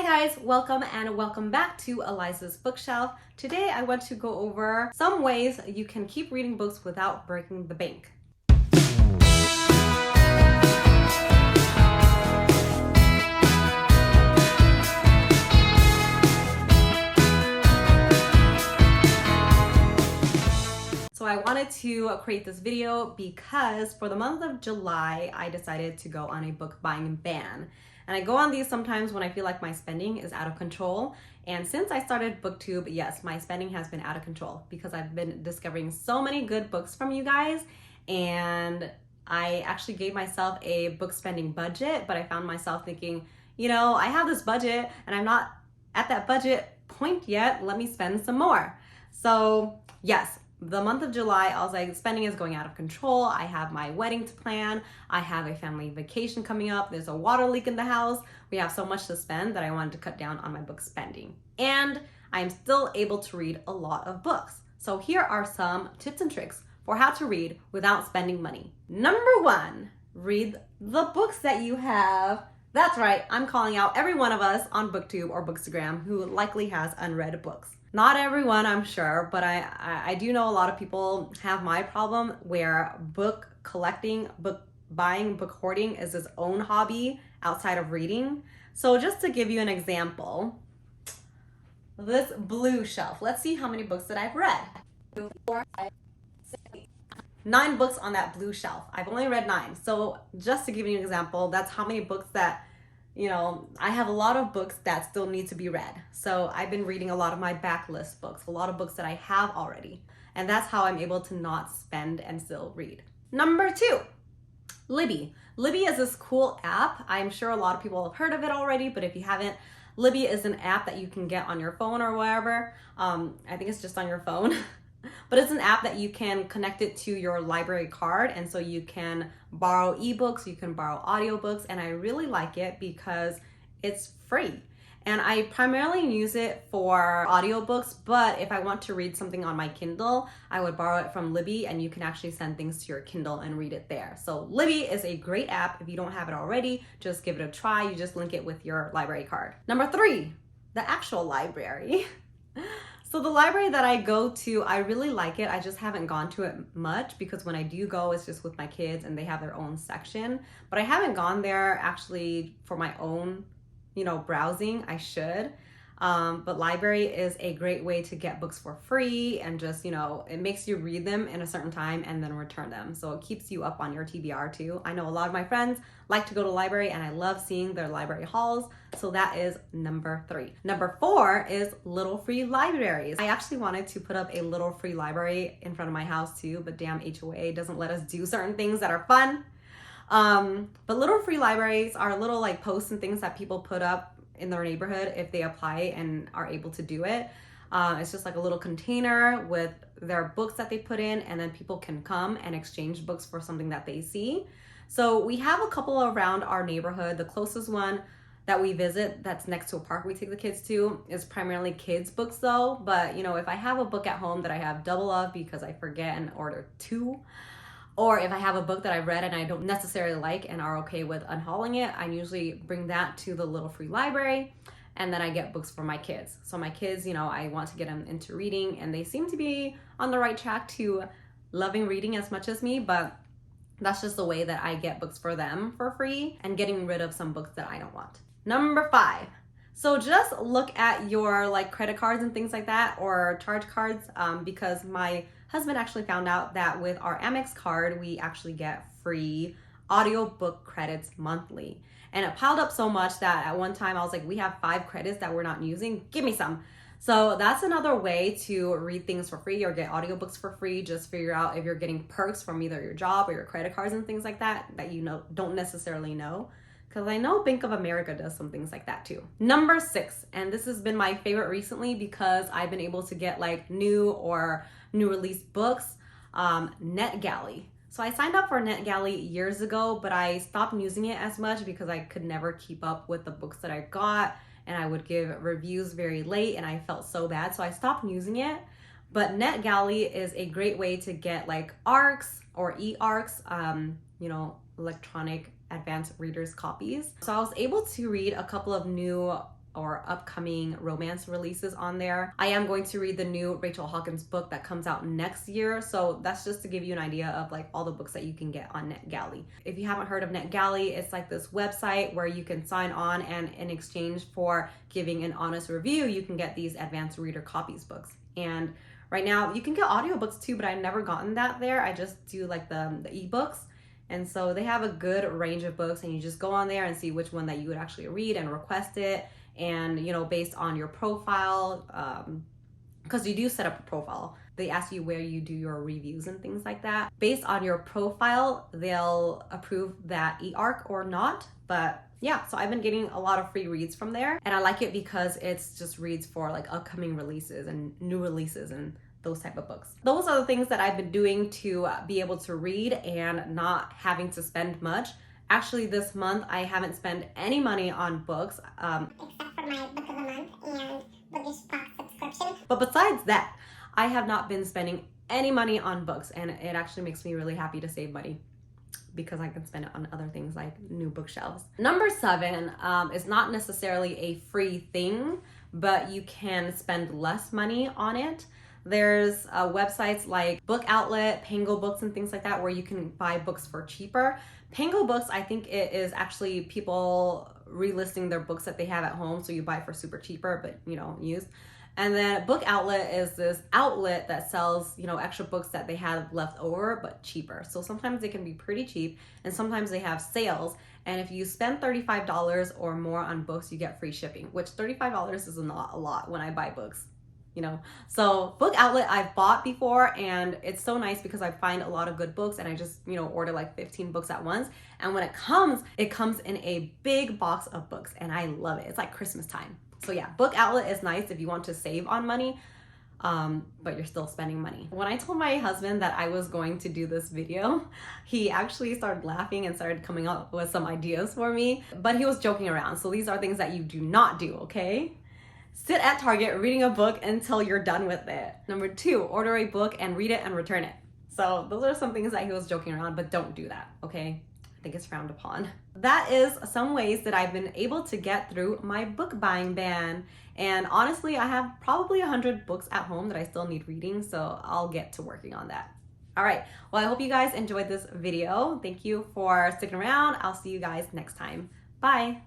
guys, welcome back to Eliza's Bookshelf. Today I want to go over some ways you can keep reading books without breaking the bank. So I wanted to create this video because for the month of July, I decided to go on a book buying ban. And I go on these sometimes when I feel like my spending is out of control. And since I started BookTube, yes, my spending has been out of control because I've been discovering so many good books from you guys. And I actually gave myself a book spending budget, but I found myself thinking, you know, I have this budget and I'm not at that budget point yet. Let me spend some more. So yes, the month of July, I was like, spending is going out of control. I have my wedding to plan. I have a family vacation coming up. There's a water leak in the house. We have so much to spend that I wanted to cut down on my book spending. And I'm still able to read a lot of books. So here are some tips and tricks for how to read without spending money. Number one, read the books that you have. That's right, I'm calling out every one of us on BookTube or Bookstagram who likely has unread books. Not everyone, I'm sure, but I do know a lot of people have my problem where book collecting, book buying, book hoarding is its own hobby outside of reading. So just to give you an example, this blue shelf, let's see how many books that I've read. 2, 4, 5, 6, 8. 9 books on that blue shelf. I've only read 9. So just to give you an example, that's how many books that, you know, I have a lot of books that still need to be read. So I've been reading a lot of my backlist books, a lot of books that I have already. And that's how I'm able to not spend and still read. Number 2, Libby. Libby is this cool app. I'm sure a lot of people have heard of it already, but if you haven't, Libby is an app that you can get on your phone or wherever. I think it's just on your phone. But it's an app that you can connect it to your library card, and so you can borrow ebooks, you can borrow audiobooks, and I really like it because it's free. And I primarily use it for audiobooks, but if I want to read something on my Kindle, I would borrow it from Libby, and you can actually send things to your Kindle and read it there. So Libby is a great app. If you don't have it already, just give it a try. You just link it with your library card. Number 3, the actual library. So the library that I go to, I really like it. I just haven't gone to it much because when I do go, it's just with my kids and they have their own section. But I haven't gone there actually for my own, browsing. I should. But library is a great way to get books for free and just, it makes you read them in a certain time and then return them. So it keeps you up on your TBR too. I know a lot of my friends like to go to library and I love seeing their library hauls. So that is number 3. Number 4 is little free libraries. I actually wanted to put up a little free library in front of my house too, but damn HOA doesn't let us do certain things that are fun. But little free libraries are little like posts and things that people put up in their neighborhood if they apply and are able to do it. It's just like a little container with their books that they put in, and then people can come and exchange books for something that they see. So we have a couple around our neighborhood. The closest one that we visit that's next to a park we take the kids to is primarily kids books though. But if I have a book at home that I have double of because I forget and order 2, or if I have a book that I've read and I don't necessarily like and are okay with unhauling it, I usually bring that to the little free library, and then I get books for my kids. So my kids, I want to get them into reading, and they seem to be on the right track to loving reading as much as me, but that's just the way that I get books for them for free and getting rid of some books that I don't want. Number 5. So just look at your credit cards and things like that, or charge cards, because my husband actually found out that with our Amex card, we actually get free audiobook credits monthly. And it piled up so much that at one time I was like, we have 5 credits that we're not using. Give me some. So that's another way to read things for free or get audiobooks for free. Just figure out if you're getting perks from either your job or your credit cards and things like that don't necessarily know. Because I know Bank of America does some things like that too. Number 6, and this has been my favorite recently because I've been able to get new or new release books, NetGalley. So I signed up for NetGalley years ago, but I stopped using it as much because I could never keep up with the books that I got, and I would give reviews very late and I felt so bad. So I stopped using it. But NetGalley is a great way to get ARCs or e-ARCs, electronic advanced readers copies. So I was able to read a couple of new or upcoming romance releases on there. I am going to read the new Rachel Hawkins book that comes out next year. So that's just to give you an idea of like all the books that you can get on NetGalley. If you haven't heard of NetGalley, it's like this website where you can sign on, and in exchange for giving an honest review, you can get these advanced reader copies books. And right now you can get audiobooks too, but I've never gotten that there. I just do like the ebooks. And so they have a good range of books, and you just go on there and see which one that you would actually read and request it. And, you know, based on your profile, because you do set up a profile, they ask you where you do your reviews and things like that. Based on your profile, they'll approve that e-arc or not. But yeah, so I've been getting a lot of free reads from there, and I like it because it's just reads for like upcoming releases and new releases and those type of books. Those are the things that I've been doing to be able to read and not having to spend much. Actually, this month I haven't spent any money on books. Except for my book of the month and Bookish Box subscription. But besides that, I have not been spending any money on books, and it actually makes me really happy to save money because I can spend it on other things like new bookshelves. Number 7 is not necessarily a free thing, but you can spend less money on it. There's websites like Book Outlet, Pango Books, and things like that where you can buy books for cheaper. Pango Books, I think it is actually people relisting their books that they have at home, so you buy for super cheaper, but you know, used. And then Book Outlet is this outlet that sells, you know, extra books that they have left over, but cheaper. So sometimes they can be pretty cheap, and sometimes they have sales. And if you spend $35 or more on books, you get free shipping, which $35 is not a lot when I buy books. You know, so Book Outlet I've bought before, and it's so nice because I find a lot of good books, and I just, you know, order like 15 books at once, and when it comes in a big box of books, and I love it. It's like Christmas time. So yeah, Book Outlet is nice if you want to save on money, but you're still spending money. When I told my husband that I was going to do this video, he actually started laughing and started coming up with some ideas for me, but he was joking around. So these are things that you do not do, okay? Sit at Target reading a book until you're done with it. Number 2, order a book and read it and return it. So those are some things that he was joking around, but don't do that, okay? I think it's frowned upon. That is some ways that I've been able to get through my book buying ban. And honestly, I have probably 100 books at home that I still need reading, so I'll get to working on that. All right, well, I hope you guys enjoyed this video. Thank you for sticking around. I'll see you guys next time. Bye.